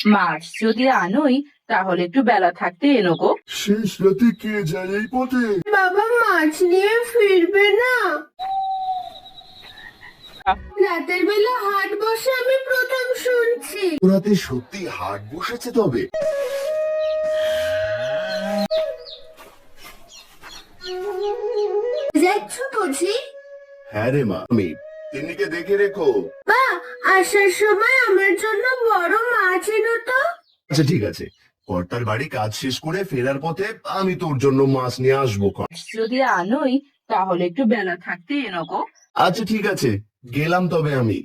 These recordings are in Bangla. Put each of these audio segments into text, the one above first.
মাছ যদি আনোই তাহলে একটু বেলা থাকতে এনো গো। শেষ রাতে কে যায় এই পথে? বাবা মাছ নিয়ে ফিরবে না? রাতের বেলা হাট বসে আমি প্রথম শুনছি। রাতে সত্যি হাট বসেছে তবে? যাচ্ছ বুঝি? হ্যাঁ রে মা, আমি তিন্নিকে দেখে রেখো। বা আসার সময় আমার জন্য বড় মাছ এনো তো। আচ্ছা ঠিক আছে, কর্তার বাড়ি কাজ শেষ করে ফেরার পথে আমি তোর জন্য মাছ নিয়ে আসবো। যদি আনোই তাহলে একটু বেলা থাকতে এনো গো। আচ্ছা ঠিক আছে, গেলাম তবে আমি।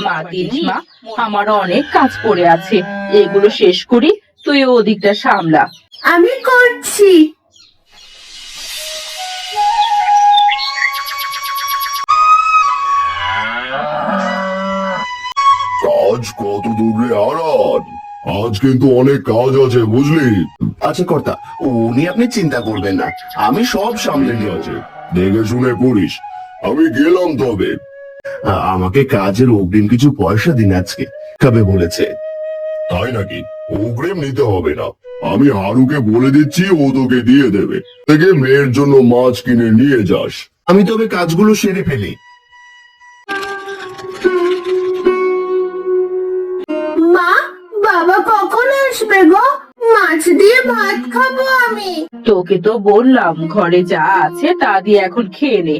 মা তিন্নি, মা আমার অনেক কাজ পড়ে আছে, এগুলো শেষ করি, তুই ওদিকটা সামলা। আমি করছি। কাজ কত দূরে আরান? আজ কিন্তু অনেক কাজ আছে বুঝলি। আচ্ছা কর্তা, উনি আপনি চিন্তা করবেন না, আমি সব সামলে নিয়েছি। দেখে শুনে করিস। আমি গেলাম তবে। আমাকে কাজের অগ্রিম কিছু পয়সা দিন আজকে, কবে বলেছে। তাই নাকি? অগ্রিম নিতে হবে না, আমি হারুকে বলে দিচ্ছি, ও তোকে দিয়ে দেবে। থেকে মেয়ের জন্য মাছ কিনে নিয়ে যাস। আমি তবে কাজগুলো সেরে ফেলি। মা, বাবা কখন আসবে গো? মাছ দিয়ে ভাত খাবো আমি। তোকে তো বললাম ঘরে যা আছে তা দিয়ে এখন খেয়ে নে।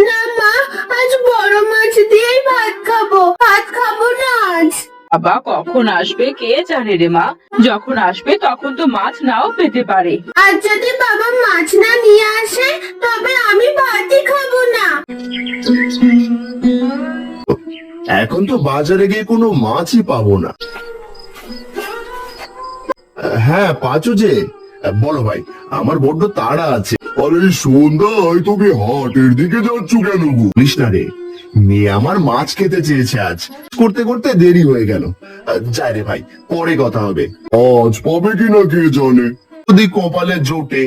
না মা, আজ বড় মাছ দিয়েই ভাত খাবো। ভাত খাবো না আজ। বাবা কখন আসবে কে জানে রে মা, যখন আসবে তখন তো মাছ নাও পেতে পারে। আর যদি বাবা মাছ না নিয়ে আসে তবে আমি ভাতই খাবো না। এখন তো বাজারে গিয়ে কোনো মাছই পাবো না। হ্যাঁ পাঁচু যে, বলো ভাই, আমার বড্ড তাড়া আছে। আরে সন্ধ্যায় তুমি হাটের দিকে যাচ্ছ কেন? বলিস না রে, মেয়ে আমার মাছ খেতে চেয়েছে, আজ করতে করতে দেরি হয়ে গেল। যাই রে ভাই, পরে কথা হবে। আজ পাবে কিনা কে জানে, যদি কপালে জোটে।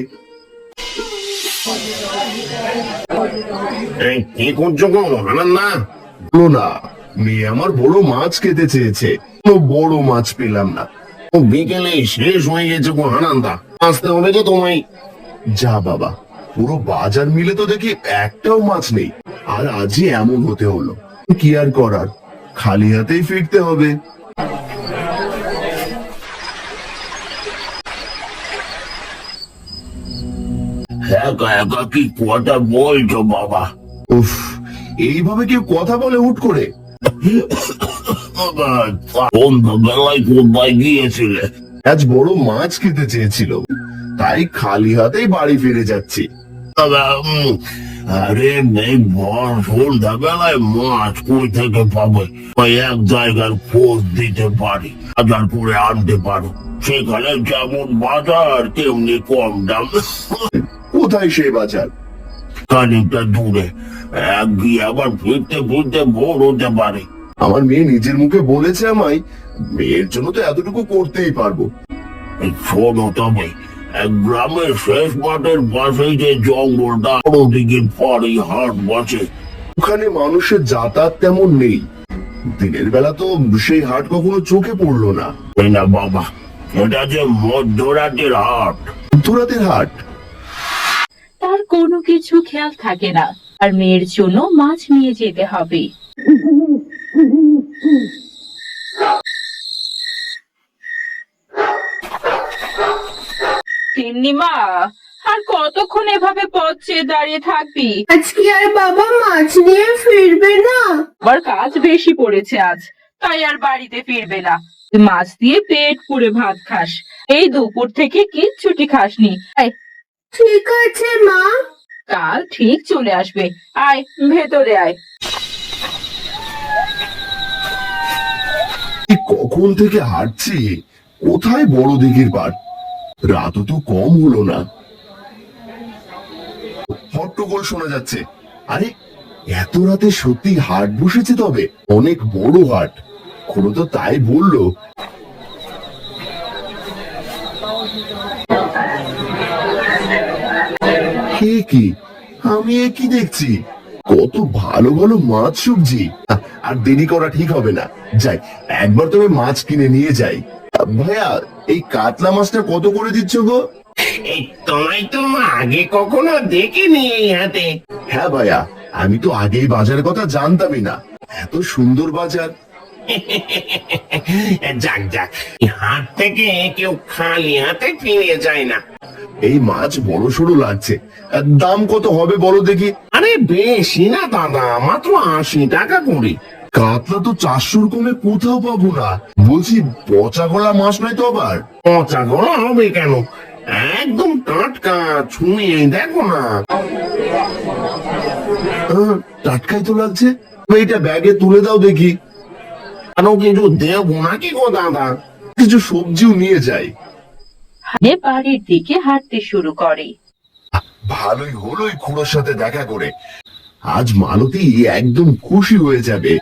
কি করছো গো না? বলো না, মেয়ে আমার বড় মাছ খেতে চেয়েছে, কোনো বড় মাছ পেলাম না। বিকেলে শেষ হয়ে গেছে গো হানান্দা, আসতে হবে যে তোমায়। যা বাবা, পুরো বাজার মিলে তো দেখি একটাও মাছ নেই, আর আজই এমন হতে হলো। কি আর করার, খালি হাতেই ফিরতে হবে। একা একা কি কথা বলছো বাবা? উফ, এইভাবে কেউ কথা বলে হুট করে? সন্ধ্যাবেলায় কোথায় গিয়েছিলে? আজ বড় মাছ খেতে চেয়েছিল, তাই খালি হাতেই বাড়ি ফিরে যাচ্ছি। আরে এই ভর সন্ধ্যাবেলায় মাছ কই থেকে পাবে? ওই এক জায়গার খোঁজ দিতে পারি, বাজার করে আনতে পারো। সেখানে যেমন বাজার তেমনি কম দাম। কোথায় সেই বাজার? খানিকটা দূরে, এক গিয়ে আবার ফিরতে ফিরতে ভোর হতে পারে। আমার মেয়ে নিজের মুখে বলেছে আমায়, মেয়ের জন্য তো এতটুকু করতেই পারবো। শোনো তবে, এক গ্রামের শেষ মাঠের পাশেই যে জঙ্গলটা, ওদিকের পরেই হাট বসে। ওখানে মানুষের যাতায়াত তেমন নেই, দিনের বেলা তো সেই হাট কখনো চোখে পড়লো না। না বাবা, এটা যে মধ্যরাতের হাট। মধ্যরাতের হাট? তার কোনো কিছু খেয়াল থাকে না, আর মেয়ের জন্য মাছ নিয়ে যেতে হবে। তিন্নিমা, আর কতক্ষণ এভাবে পথ চেয়ে দাঁড়িয়ে থাকবি? আজকে আর বাবা মাছ নিয়ে ফিরবে না? আবার কাজ বেশি পড়েছে আজ, তাই আর বাড়িতে ফিরবে না। তুই মাছ দিয়ে পেট পুরে ভাত খাস, এই দুপুর থেকে কিচ্ছুটি খাসনি। আয়, ঠিক আছে মা। কাল ঠিক চলে আসবে। আয় ভেতরে আয়। কখন থেকে হাঁটছি, কোথায় বড় দিঘির পাড়? রাতও তো কম হলো না। হট্টগোল শোনা যাচ্ছে। আরে এত রাতে সত্যি হাট বসেছে তবে? অনেক বড় হাট, কোনো তো তাই বললো। কি আমি কি দেখছি, কত ভালো ভালো মাছ সবজি। আর দেরি করা ঠিক হবে না। যাই, একবার তবে মাছ কিনে নিয়ে যাই। ভাইয়া, এই কাতলা মাছটা কত করে দিচ্ছ গো? এই তোমায় তো আগে কখনো দেখিনি এই হাতে। হ্যাঁ ভাইয়া, আমি তো আগেই বাজারের কথা জানতামই না। এত সুন্দর বাজার। যাক যাক, এই হাট থেকে কেউ খালি হাতে ফিরে যায় না। এই মাছ বড় সড়ো লাগছে। আর দাম কত হবে বলো দেখি? আরে বেশি না দাদা, মাত্র 80 টাকা করে। কাতলা তো 400-র কমে কোথাও পাবো না। বলছি, পচা গলা মাছ নয় তো আবার? পচা গলা হবে কেন? একদম টাটকা, ছুঁয়ে দেখো না। টাটকাই তো লাগছে। এইটা ব্যাগে তুলে দাও দেখি। আরো কিছু দেবো নাকি গো দাদা? কিছু সবজিও নিয়ে যাই। হানে বাড়ির দিকে হাঁটতে শুরু করে। ভালোই হলো এই খুড়োর সাথে দেখা করে। আজ মালতী একদম খুশি হয়ে যাবে।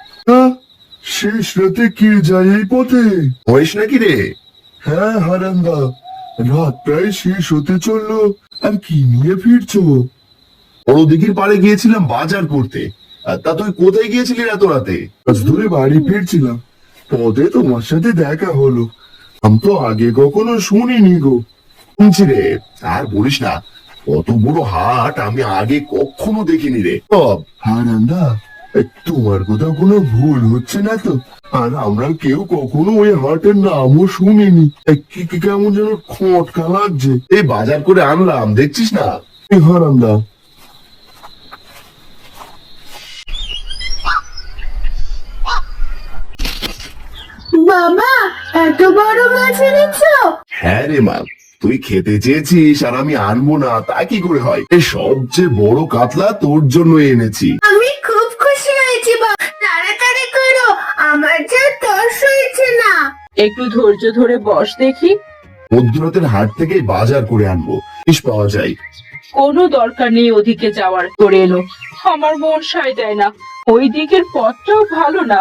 শেষ রাতে কে যায় এই পথে? হয়েছ নাকি রে? হ্যাঁ হারান্দা, রাত প্রায় শেষ হতে চললো। আর কি নিয়ে ফিরছো? বড় দিঘির পাড়ে গিয়েছিলাম বাজার করতে। তা তুই কোথায় গিয়েছিলি এত রাতে? আজ ধরে বাড়ি ফিরছিলাম, পথে তোমার সাথে দেখা হলো। আমি তো আগে কখনো শুনিনি গো। শুনছি রে, আর বলিস না, কত বড় হাট আমি আগে কখনো দেখিনি রে। হারান্দা, তোমার কোথাও কোনো ভুল হচ্ছে না তো? আর আমরা কেউ কখনো ওই হাটের নামও শুনিনি। কেমন যেন খটকা লাগছে। এই বাজার করে আনলাম, দেখছিস না? হারান্দা, বাবা, এত বড় মাছ এনেছ? হ্যাঁ রে মা, তুই খেতে চেয়েছিস আর আমি আনবো না তা কি করে হয়? এই সবচেয়ে বড় কাতলা তোর জন্য এনেছি। আমি খুব খুশি হয়েছি বাবা, তাড়াতাড়ি করো, আমার যা তর্স হয়েছে না। একটু ধৈর্য ধরে বস দেখি। মধ্যরাতের হাট থেকে বাজার করে আনবো, ইস পাওয়া যায়। কোনো দরকার নেই ওদিকে যাওয়ার, করে এলো। আমার মন সায় দেয় না, ওই দিকের পথটাও ভালো না।